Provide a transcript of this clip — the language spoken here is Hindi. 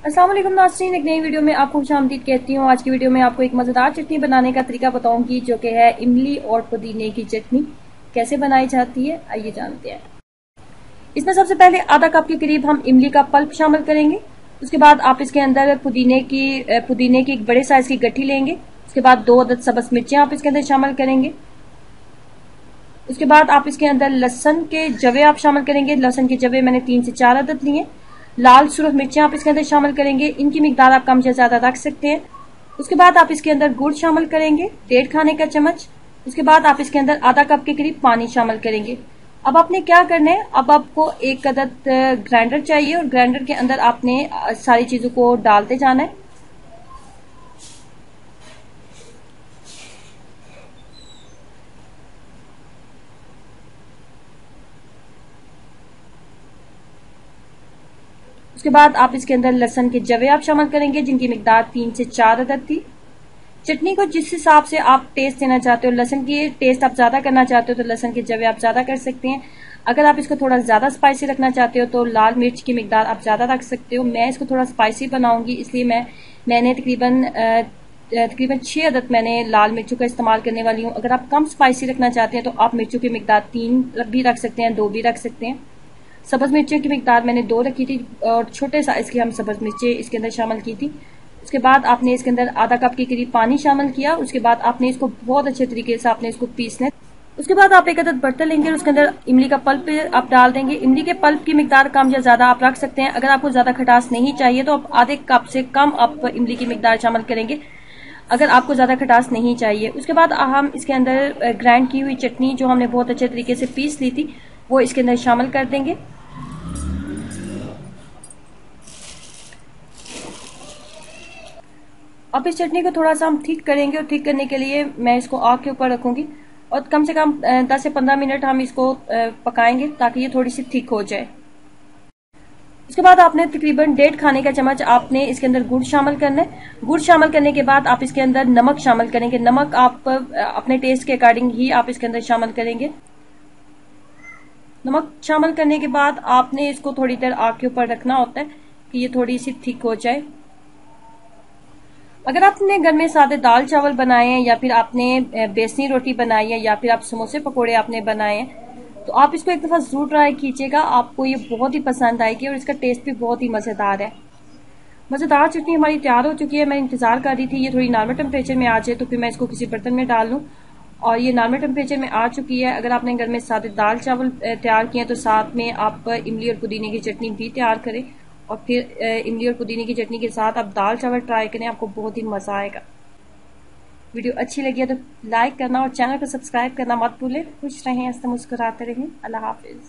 अस्सलाम वालेकुम नाज़रीन, एक नई वीडियो में आपको खुशामदीद कहती हूँ। आज की वीडियो में आपको एक मज़ेदार चटनी बनाने का तरीका बताऊंगी जो कि है इमली और पुदीने की चटनी। कैसे बनाई जाती है आइए जानते हैं। इसमें सबसे पहले आधा कप के करीब हम इमली का पल्प शामिल करेंगे। उसके बाद आप इसके अंदर पुदीने की एक बड़े साइज की गट्ठी लेंगे। उसके बाद 2 अदद सब्ज़ मिर्चें आप इसके अंदर शामिल करेंगे। उसके बाद आप इसके अंदर लहसुन के जवे आप शामिल करेंगे। लहसुन के जवे मैंने 3 से 4 अदद लिए। लाल सुरख मिर्चें आप इसके अंदर शामिल करेंगे। इनकी मिकदार आप कम या ज्यादा रख सकते हैं। उसके बाद आप इसके अंदर गुड़ शामिल करेंगे 1.5 खाने का चम्मच। उसके बाद आप इसके अंदर आधा कप के करीब पानी शामिल करेंगे। अब आपने क्या करना है, अब आपको एक अदद ग्राइंडर चाहिए और ग्राइंडर के अंदर आपने सारी चीजों को डालते जाना है। उसके बाद आप इसके अंदर लहसुन के जवे आप शामिल करेंगे जिनकी मिकदार 3 से 4 अदद थी। चटनी को जिस हिसाब से आप टेस्ट देना चाहते हो, लहसुन की टेस्ट आप ज्यादा करना चाहते हो तो लहसुन के जवे आप ज्यादा कर सकते हैं। अगर आप इसको थोड़ा ज्यादा स्पाइसी रखना चाहते हो तो लाल मिर्च की मिकदार आप ज्यादा रख सकते हो। मैं इसको थोड़ा स्पाइसी बनाऊंगी, इसलिए मैंने तकरीबन 6 अदद मैंने लाल मिर्चों का इस्तेमाल करने वाली हूँ। अगर आप कम स्पाइसी रखना चाहते हैं तो आप मिर्चों की मिकदार 3 भी रख सकते हैं, 2 भी रख सकते हैं। सब्ज मिर्चों की मिकदार मैंने 2 रखी थी और छोटे साइज की हम सब्ज मिर्चें इसके अंदर शामिल की थी। उसके बाद आपने इसके अंदर आधा कप के करीब पानी शामिल किया। उसके बाद आपने इसको बहुत अच्छे तरीके से आपने इसको पीसना है। उसके बाद आप एक अदद बर्तन लेंगे और उसके अंदर इमली का पल्प आप डाल देंगे। इमली के पल्प की मिकदार कम या ज्यादा आप रख सकते हैं। अगर आपको ज्यादा खटास नहीं चाहिए तो आप आधे कप से कम आप इमली की मिकदार शामिल करेंगे अगर आपको ज्यादा खटास नहीं चाहिए। उसके बाद हम इसके अंदर ग्राइंड की हुई चटनी जो हमने बहुत अच्छे तरीके से पीस ली थी वो इसके अंदर शामिल कर देंगे। अब इस चटनी को थोड़ा सा हम थिक करेंगे और थिक करने के लिए मैं इसको आग के ऊपर रखूंगी और कम से कम 10 से 15 मिनट हम इसको पकाएंगे ताकि ये थोड़ी सी थिक हो जाए। उसके बाद आपने तकरीबन 1.5 खाने का चम्मच आपने इसके अंदर गुड़ शामिल करना है। गुड़ शामिल करने के बाद आप इसके अंदर नमक शामिल करेंगे। नमक आप अपने टेस्ट के अकॉर्डिंग ही आप इसके अंदर शामिल करेंगे। नमक शामिल करने के बाद आपने इसको थोड़ी देर आग के ऊपर रखना होता है कि ये थोड़ी सी थिक हो जाए। अगर आपने घर में सादे दाल चावल बनाए हैं या फिर आपने बेसनी रोटी बनाई है या फिर आप समोसे पकोड़े आपने बनाए हैं तो आप इसको एक दफा जरूर ट्राई कीजिएगा। आपको ये बहुत ही पसंद आएगी और इसका टेस्ट भी बहुत ही मजेदार है। मजेदार चटनी हमारी तैयार हो चुकी है। मैं इंतजार कर रही थी ये थोड़ी नॉर्मल टेम्परेचर में आ जाए तो फिर मैं इसको किसी बर्तन में डाल लूं और ये नॉर्मल टेम्परेचर में आ चुकी है। अगर आपने घर में सादे दाल चावल तैयार किए तो साथ में आप इमली और पुदीने की चटनी भी तैयार करें और फिर इमली और पुदीने की चटनी के साथ आप दाल चावल ट्राई करें, आपको बहुत ही मजा आएगा। वीडियो अच्छी लगी है तो लाइक करना और चैनल को सब्सक्राइब करना मत भूलें। खुश रहें, हंसते मुस्कुराते रहें। अल्लाह हाफिज।